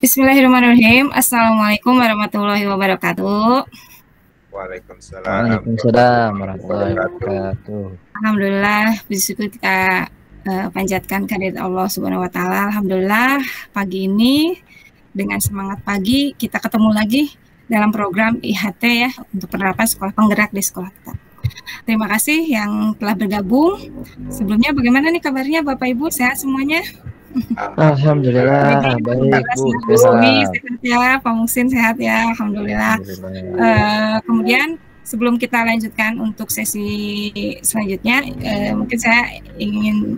Bismillahirrahmanirrahim. Assalamualaikum warahmatullahi wabarakatuh. Waalaikumsalam Waalaikumsalam warahmatullahi wabarakatuh. Alhamdulillah, puji syukur kita panjatkan kehadirat Allah Subhanahu wa taala. Alhamdulillah, pagi ini dengan semangat pagi kita ketemu lagi dalam program IHT ya untuk penerapan sekolah penggerak di sekolah kita. Terima kasih yang telah bergabung. Sebelumnya bagaimana nih kabarnya Bapak Ibu? Sehat semuanya? Alhamdulillah, baik Bu. Sehat ya, Pak Muhsin sehat ya, Alhamdulillah. Kemudian sebelum kita lanjutkan untuk sesi selanjutnya, mungkin saya ingin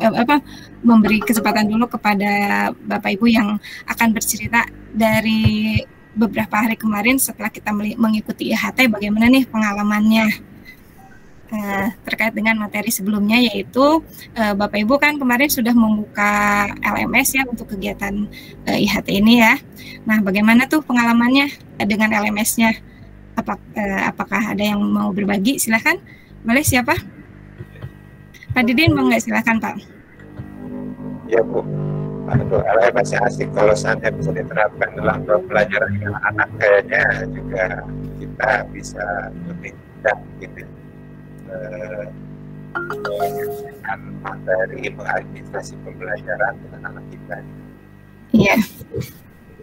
memberi kesempatan dulu kepada Bapak Ibu yang akan bercerita dari beberapa hari kemarin setelah kita mengikuti IHT, bagaimana nih pengalamannya terkait dengan materi sebelumnya, yaitu Bapak Ibu kan kemarin sudah membuka LMS ya untuk kegiatan IHT ini ya. Nah, bagaimana tuh pengalamannya dengan LMS-nya? Apakah ada yang mau berbagi? Silahkan. Boleh siapa? Pak Didin mau nggak? Silahkan Pak. Ya Bu. Aduh, LMS asik kalau seandainya bisa diterapkan dalam pembelajaran anak-anak, kayaknya juga kita bisa lebih mudah gitu. Menyaksikan materi mengadministrasi pembelajaran dengan anak kita. Iya,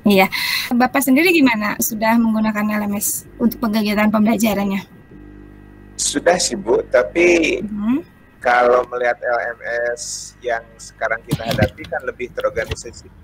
iya. Bapak sendiri gimana? Sudah menggunakan LMS untuk kegiatan pembelajarannya? Sudah sih Bu, tapi kalau melihat LMS yang sekarang kita hadapi kan lebih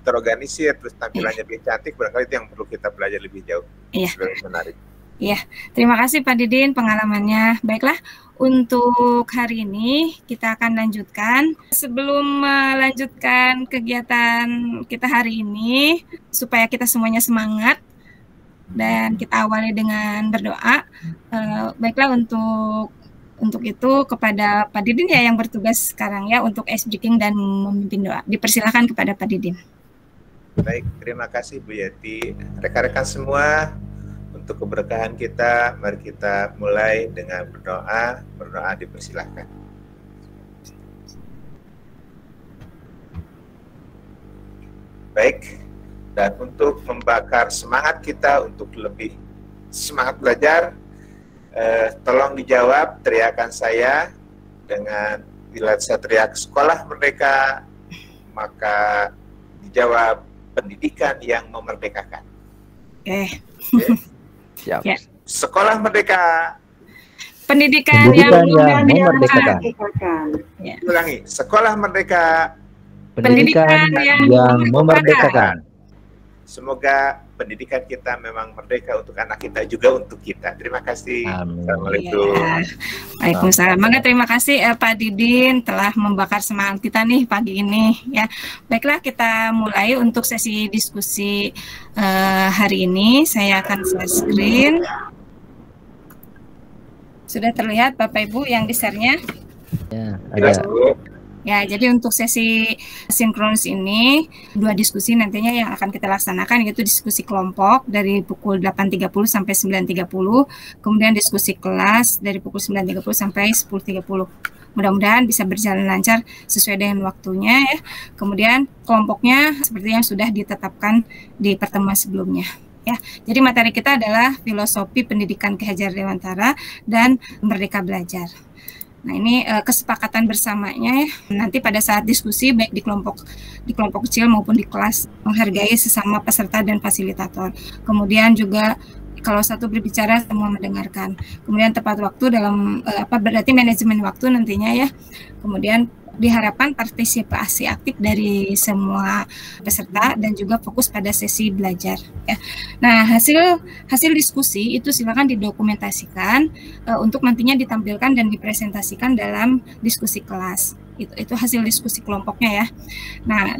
terorganisir, terus tampilannya lebih cantik, barangkali itu yang perlu kita belajar lebih jauh. Iya. Menarik. Iya, terima kasih Pak Didin pengalamannya. Baiklah, untuk hari ini kita akan lanjutkan. Sebelum melanjutkan kegiatan kita hari ini, supaya kita semuanya semangat dan kita awali dengan berdoa. Baiklah, untuk itu kepada Pak Didin ya yang bertugas sekarang ya untuk speaking dan memimpin doa. Dipersilakan kepada Pak Didin. Baik, terima kasih Bu Yati. Rekan-rekan semua, untuk keberkahan kita, mari kita mulai dengan berdoa. Berdoa dipersilahkan. Baik, dan untuk membakar semangat kita untuk lebih semangat belajar, tolong dijawab teriakan saya dengan bila saya teriak sekolah merdeka, maka dijawab pendidikan yang memerdekakan. Oke. Siap. Ya. Sekolah merdeka. Pendidikan yang memerdekakan. Ya. Ulangi, sekolah merdeka. Pendidikan yang memerdekakan. Semoga pendidikan kita memang merdeka untuk anak kita juga untuk kita. Terima kasih. Amin. Assalamualaikum. Ya. Waalaikumsalam. Maka terima kasih Pak Didin telah membakar semangat kita nih pagi ini ya. Baiklah, kita mulai untuk sesi diskusi hari ini. Saya akan share screen. Sudah terlihat Bapak Ibu yang di-share-nya? Ya, ada. Ya, jadi untuk sesi sinkronis ini, dua diskusi nantinya yang akan kita laksanakan, yaitu diskusi kelompok dari pukul 8.30 sampai 9.30, kemudian diskusi kelas dari pukul 9.30 sampai 10.30. Mudah-mudahan bisa berjalan lancar sesuai dengan waktunya ya. Kemudian kelompoknya seperti yang sudah ditetapkan di pertemuan sebelumnya. Ya, jadi materi kita adalah filosofi pendidikan Ki-Hajar Dewantara dan Merdeka Belajar. Nah, ini kesepakatan bersamanya ya. Nanti pada saat diskusi baik di kelompok kecil maupun di kelas, menghargai sesama peserta dan fasilitator. Kemudian juga kalau satu berbicara semua mendengarkan. Kemudian tepat waktu dalam berarti manajemen waktu nantinya ya. Kemudian diharapkan partisipasi aktif dari semua peserta dan juga fokus pada sesi belajar ya. Nah, hasil diskusi itu silakan didokumentasikan untuk nantinya ditampilkan dan dipresentasikan dalam diskusi kelas. Itu hasil diskusi kelompoknya ya. Nah,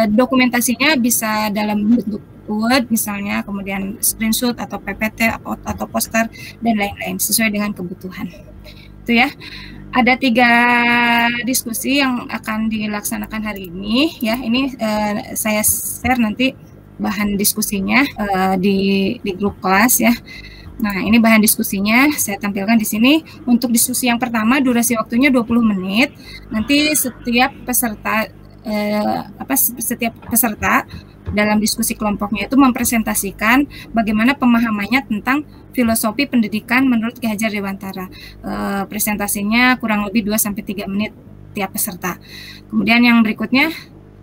dokumentasinya bisa dalam bentuk Word misalnya, kemudian screenshot atau PPT atau poster dan lain-lain sesuai dengan kebutuhan. Itu ya. Ada 3 diskusi yang akan dilaksanakan hari ini ya. Ini saya share nanti bahan diskusinya di grup kelas ya. Nah, ini bahan diskusinya saya tampilkan di sini. Untuk diskusi yang pertama durasi waktunya 20 menit. Nanti setiap peserta dalam diskusi kelompoknya itu mempresentasikan bagaimana pemahamannya tentang filosofi pendidikan menurut Ki Hajar Dewantara. Presentasinya kurang lebih 2-3 menit tiap peserta. Kemudian yang berikutnya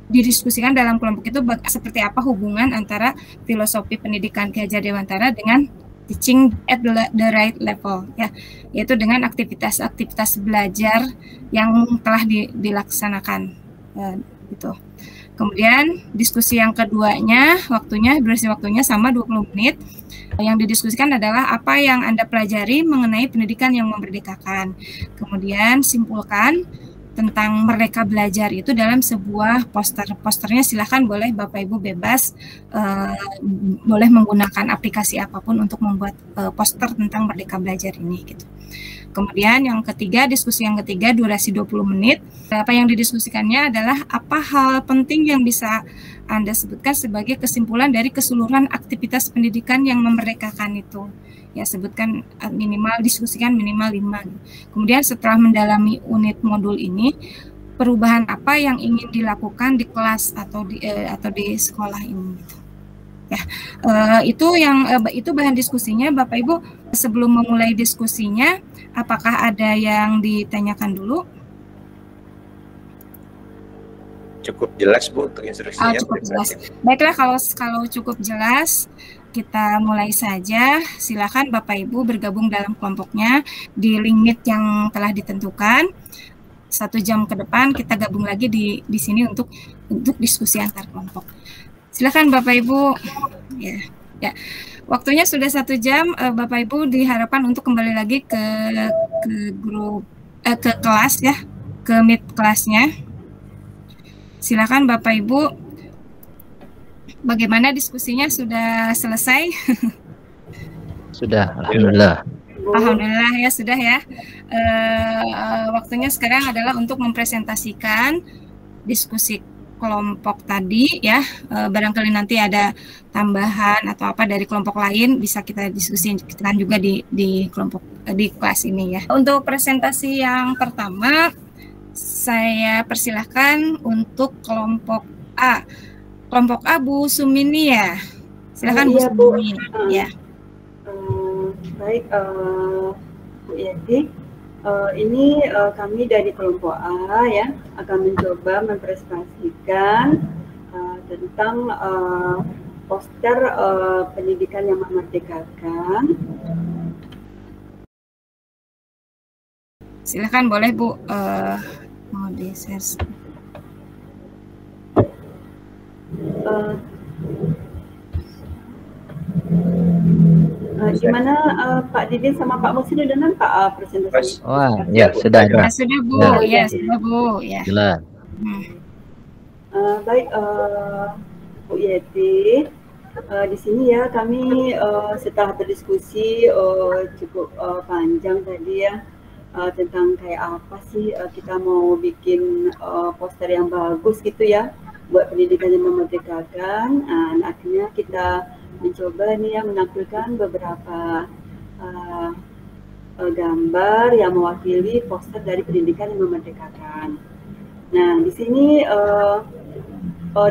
didiskusikan dalam kelompok itu seperti apa hubungan antara filosofi pendidikan Ki Hajar Dewantara dengan teaching at the right level, ya, yaitu dengan aktivitas-aktivitas belajar yang telah dilaksanakan, gitu. Kemudian diskusi yang keduanya, durasi waktunya sama 20 menit. Yang didiskusikan adalah apa yang Anda pelajari mengenai pendidikan yang memerdekakan. Kemudian simpulkan tentang merdeka belajar itu dalam sebuah poster. Posternya silahkan boleh Bapak Ibu bebas, boleh menggunakan aplikasi apapun untuk membuat poster tentang merdeka belajar ini, gitu. Kemudian yang ketiga, diskusi yang ketiga durasi 20 menit. Apa yang didiskusikannya adalah apa hal penting yang bisa Anda sebutkan sebagai kesimpulan dari keseluruhan aktivitas pendidikan yang memerdekakan itu. Ya, sebutkan diskusikan minimal 5. Kemudian setelah mendalami unit modul ini, perubahan apa yang ingin dilakukan di kelas atau di sekolah ini, gitu. Ya, itu bahan diskusinya. Bapak Ibu, sebelum memulai diskusinya, apakah ada yang ditanyakan dulu? Cukup jelas Bu untuk instruksinya. Cukup jelas. Baiklah, kalau cukup jelas, kita mulai saja. Silakan Bapak Ibu bergabung dalam kelompoknya di limit yang telah ditentukan. 1 jam ke depan kita gabung lagi di sini untuk diskusi antar kelompok. Silakan Bapak Ibu. Ya. Waktunya sudah 1 jam. Bapak Ibu diharapkan untuk kembali lagi ke grup ke kelas, ya, ke meet kelasnya. Silakan Bapak Ibu. Bagaimana diskusinya, sudah selesai? Sudah, alhamdulillah. Alhamdulillah ya, sudah ya. Waktunya sekarang adalah untuk mempresentasikan diskusi kelompok tadi, ya. Barangkali nanti ada tambahan atau apa dari kelompok lain bisa kita diskusikan juga di kelompok di kelas ini, ya. Untuk presentasi yang pertama, saya persilahkan untuk kelompok A. Kelompok A, Bu Sumini, ya. Silakan Bu Sumini. Ya. Baik, Bu Yati. Ini kami dari kelompok A, ya, akan mencoba mempresentasikan tentang poster pendidikan yang memerdekakan. Silakan, boleh Bu, mau di-share. Gimana Pak Didin sama Pak Musin udah nampak presentasi? Wah, ya sudah. Sudah Bu, ya sudah Bu, ya. Jelas. Baik, Bu Yeti, di sini ya kami setelah berdiskusi cukup panjang tadi, ya, tentang kayak apa sih kita mau bikin poster yang bagus gitu, ya, buat pendidikan yang memerdekakan. Akhirnya kita mencoba nih, ya, menampilkan beberapa gambar yang mewakili poster dari pendidikan yang memerdekakan. Nah, di sini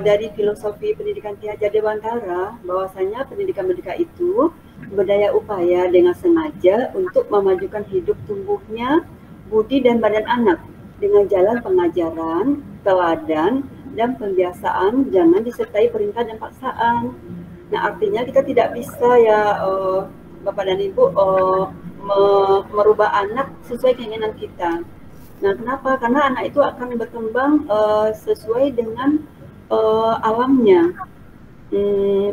dari filosofi pendidikan Ki Hajar Dewantara, bahwasanya pendidikan merdeka itu berdaya upaya dengan sengaja untuk memajukan hidup tumbuhnya budi dan badan anak dengan jalan pengajaran, teladan, dan pembiasaan, jangan disertai perintah dan paksaan. Nah, artinya kita tidak bisa, ya, Bapak dan Ibu, merubah anak sesuai keinginan kita. Nah, kenapa? Karena anak itu akan berkembang sesuai dengan alamnya.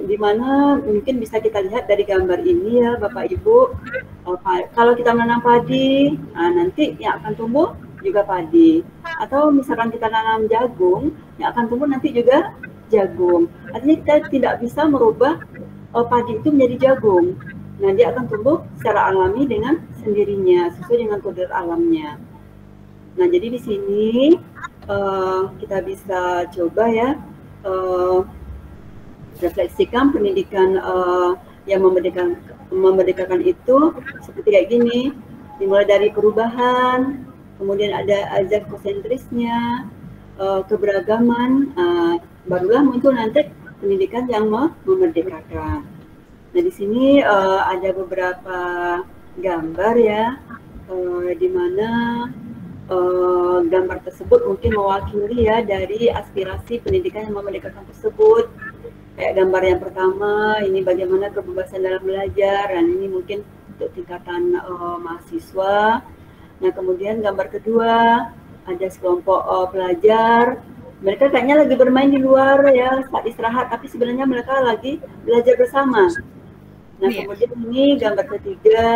Dimana mungkin bisa kita lihat dari gambar ini, ya, Bapak Ibu. Kalau kita menanam padi, nanti yang akan tumbuh juga padi. Atau misalkan kita nanam jagung, yang akan tumbuh nanti juga jagung. Artinya kita tidak bisa merubah padi itu menjadi jagung. Nah, dia akan tumbuh secara alami dengan sendirinya, sesuai dengan kodrat alamnya. Nah, jadi di sini kita bisa coba, ya, refleksikan pendidikan yang memerdekakan itu seperti kayak gini. Dimulai dari perubahan, kemudian ada azas konsentrisnya, keberagaman, barulah muncul nanti pendidikan yang memerdekakan. Nah, di sini ada beberapa gambar ya, di mana gambar tersebut mungkin mewakili ya dari aspirasi pendidikan yang memerdekakan tersebut. Kayak gambar yang pertama, ini bagaimana kebebasan dalam belajar, dan ini mungkin untuk tingkatan mahasiswa. Nah, kemudian gambar kedua, ada sekelompok pelajar. Mereka kayaknya lagi bermain di luar ya saat istirahat, tapi sebenarnya mereka lagi belajar bersama. Nah, kemudian ini gambar ketiga,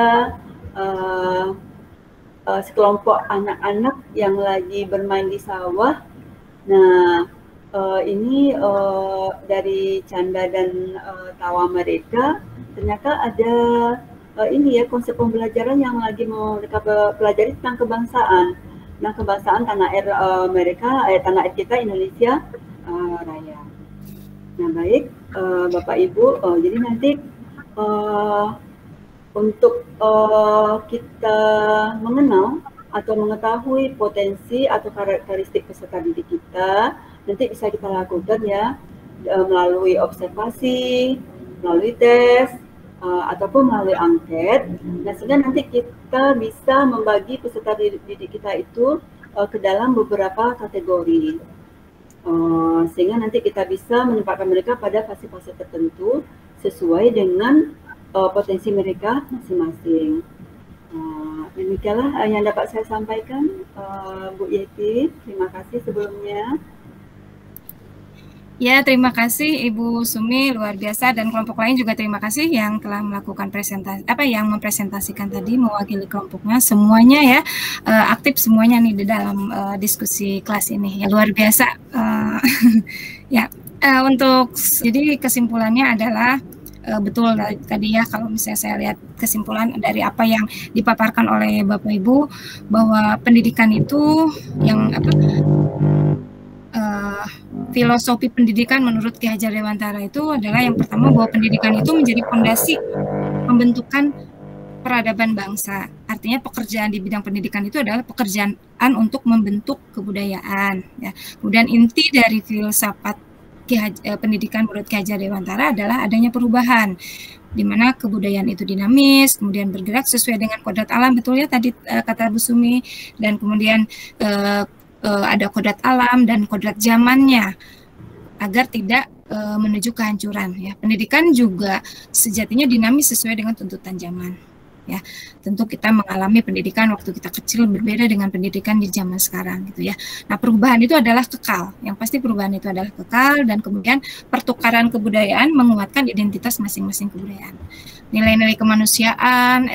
sekelompok anak-anak yang lagi bermain di sawah. Nah, ini dari canda dan tawa mereka, ternyata ada ini ya konsep pembelajaran yang lagi mau mereka pelajari tentang kebangsaan. Nah, kebangsaan tanah air mereka, tanah air kita Indonesia Raya. Nah, baik Bapak Ibu, jadi nanti untuk kita mengenal atau mengetahui potensi atau karakteristik peserta didik kita, nanti bisa kita lakukan ya melalui observasi, melalui tes, ataupun melalui angket. Nah, sehingga nanti kita bisa membagi peserta didik kita itu ke dalam beberapa kategori. Sehingga nanti kita bisa menempatkan mereka pada fase-fase tertentu sesuai dengan potensi mereka masing-masing. Demikianlah yang dapat saya sampaikan, Bu Yeti. Terima kasih sebelumnya. Ya, terima kasih Ibu Sumi, luar biasa, dan kelompok lain juga terima kasih yang telah melakukan presentasi, yang mempresentasikan tadi mewakili kelompoknya. Semuanya ya aktif semuanya nih di dalam diskusi kelas ini. Ya, luar biasa. Ya, untuk jadi kesimpulannya adalah betul tadi ya, kalau misalnya saya lihat kesimpulan dari apa yang dipaparkan oleh Bapak Ibu, bahwa pendidikan itu yang filosofi pendidikan menurut Ki Hajar Dewantara itu adalah yang pertama, bahwa pendidikan itu menjadi fondasi pembentukan peradaban bangsa. Artinya pekerjaan di bidang pendidikan itu adalah pekerjaan untuk membentuk kebudayaan. Ya. Kemudian inti dari filsafat pendidikan menurut Ki Hajar Dewantara adalah adanya perubahan, di mana kebudayaan itu dinamis, kemudian bergerak sesuai dengan kodrat alam, betul ya tadi kata Bu Sumi, dan kemudian ada kodrat alam dan kodrat zamannya agar tidak menuju kehancuran. Ya. Pendidikan juga sejatinya dinamis sesuai dengan tuntutan zaman. Ya, tentu kita mengalami pendidikan waktu kita kecil berbeda dengan pendidikan di zaman sekarang gitu ya. Nah, perubahan itu adalah kekal. Yang pasti perubahan itu adalah kekal, dan kemudian pertukaran kebudayaan menguatkan identitas masing-masing kebudayaan. Nilai-nilai kemanusiaan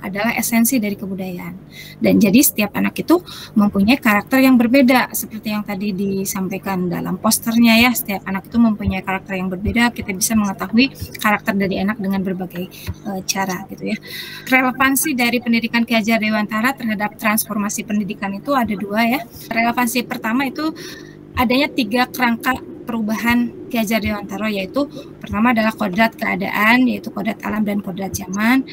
adalah esensi dari kebudayaan. Dan jadi setiap anak itu mempunyai karakter yang berbeda, seperti yang tadi disampaikan dalam posternya ya. Setiap anak itu mempunyai karakter yang berbeda. Kita bisa mengetahui karakter dari anak dengan berbagai cara gitu ya. Relevansi dari pendidikan Ki Hajar Dewantara terhadap transformasi pendidikan itu ada dua ya. Relevansi pertama itu adanya 3 kerangka perubahan Ki Hajar Dewantara, yaitu pertama adalah kodrat keadaan, yaitu kodrat alam dan kodrat zaman.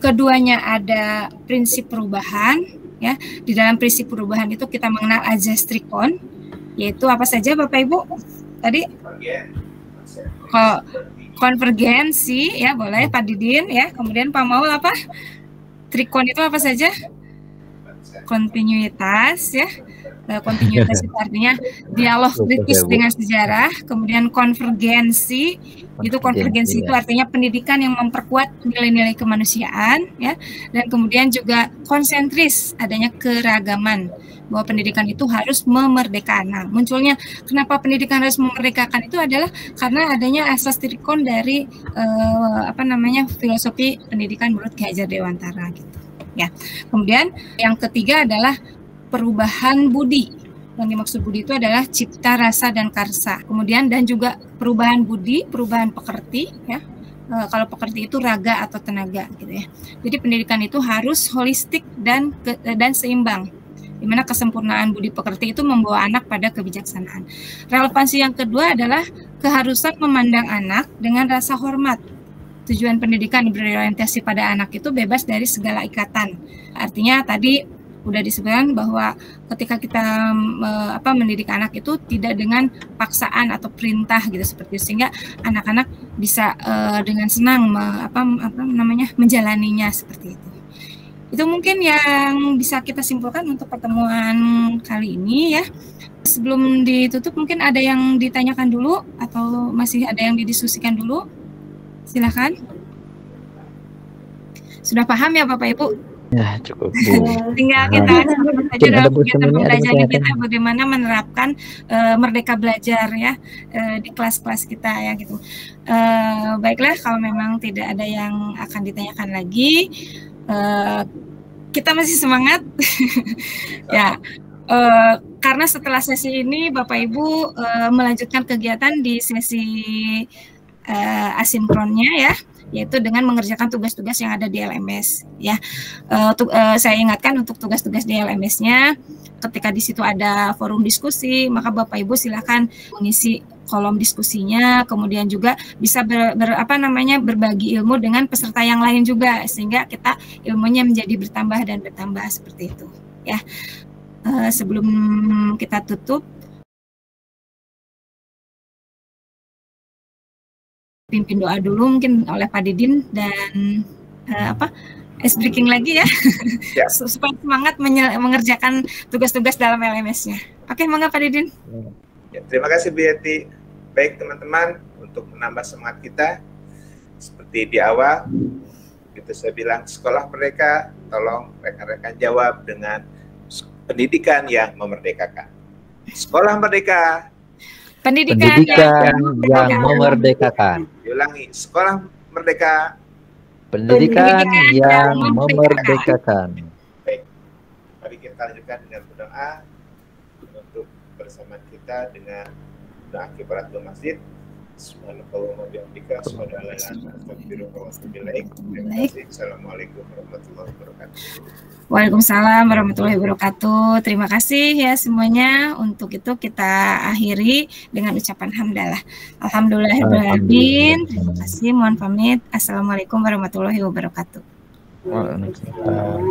Keduanya ada prinsip perubahan ya. Di dalam prinsip perubahan itu kita mengenal azas trikon, yaitu apa saja Bapak Ibu tadi? Konvergensi ya, boleh Pak Didin ya. Kemudian Pak Maul apa? Trikon itu apa saja? Kontinuitas ya. Kontinuitas itu artinya dialog kritis dengan sejarah. Kemudian konvergensi, konvergensi itu artinya pendidikan yang memperkuat nilai-nilai kemanusiaan ya. Dan kemudian juga konsentris, adanya keragaman, bahwa pendidikan itu harus memerdekakan. Nah, munculnya kenapa pendidikan harus memerdekakan itu adalah karena adanya asas trikon dari filosofi pendidikan menurut Ki Hajar Dewantara gitu ya. Kemudian yang ketiga adalah perubahan budi. Yang dimaksud budi itu adalah cipta, rasa, dan karsa. Kemudian dan juga perubahan budi, perubahan pekerti ya. Kalau pekerti itu raga atau tenaga gitu ya. Jadi pendidikan itu harus holistik dan seimbang, di mana kesempurnaan budi pekerti itu membawa anak pada kebijaksanaan. Relevansi yang kedua adalah keharusan memandang anak dengan rasa hormat. Tujuan pendidikan berorientasi pada anak itu bebas dari segala ikatan. Artinya tadi udah disebutkan bahwa ketika kita mendidik anak itu tidak dengan paksaan atau perintah gitu seperti itu, sehingga anak-anak bisa dengan senang menjalaninya seperti itu. Itu mungkin yang bisa kita simpulkan untuk pertemuan kali ini ya. Sebelum ditutup mungkin ada yang ditanyakan dulu atau masih ada yang didiskusikan dulu? Silakan. Sudah paham ya Bapak Ibu? Ya, cukup Bu. Tinggal kita saja dalam kegiatan pembelajaran kita bagaimana menerapkan Merdeka Belajar ya di kelas-kelas kita ya gitu. Baiklah, kalau memang tidak ada yang akan ditanyakan lagi, kita masih semangat ya. Karena setelah sesi ini Bapak Ibu melanjutkan kegiatan di sesi asinkronnya ya, yaitu dengan mengerjakan tugas-tugas yang ada di LMS ya. Saya ingatkan untuk tugas-tugas di LMS-nya, ketika di situ ada forum diskusi, maka Bapak Ibu silakan mengisi kolom diskusinya, kemudian juga bisa berbagi ilmu dengan peserta yang lain juga, sehingga kita ilmunya menjadi bertambah dan bertambah seperti itu ya. Sebelum kita tutup, pimpin doa dulu mungkin oleh Pak Didin dan ice breaking lagi ya, supaya semangat mengerjakan tugas-tugas dalam LMS-nya. Oke, monggo Pak Didin. Ya, terima kasih Bu Yeti. Baik teman-teman, untuk menambah semangat kita, seperti di awal, itu saya bilang sekolah merdeka, tolong rekan-rekan jawab dengan pendidikan yang memerdekakan. Sekolah merdeka. Pendidikan yang memerdekakan. Diulangi, sekolah merdeka. Pendidikan yang memerdekakan. Baik, mari kita lanjutkan dengan berdoa untuk bersama kita dengan doa kifaratul masjid. Subhanallah wa bihamdika asyhadu an la ilaha illa anta astaghfiruka wa atubu ilaik. Terima kasih. Assalamualaikum warahmatullahi wabarakatuh. Waalaikumsalam warahmatullahi wabarakatuh. Terima kasih ya semuanya. Untuk itu kita akhiri dengan ucapan hamdalah. Alhamdulillahirrahmanirrahim. Terima kasih. Mohon pamit. Assalamualaikum warahmatullahi wabarakatuh. Waalaikumsalam.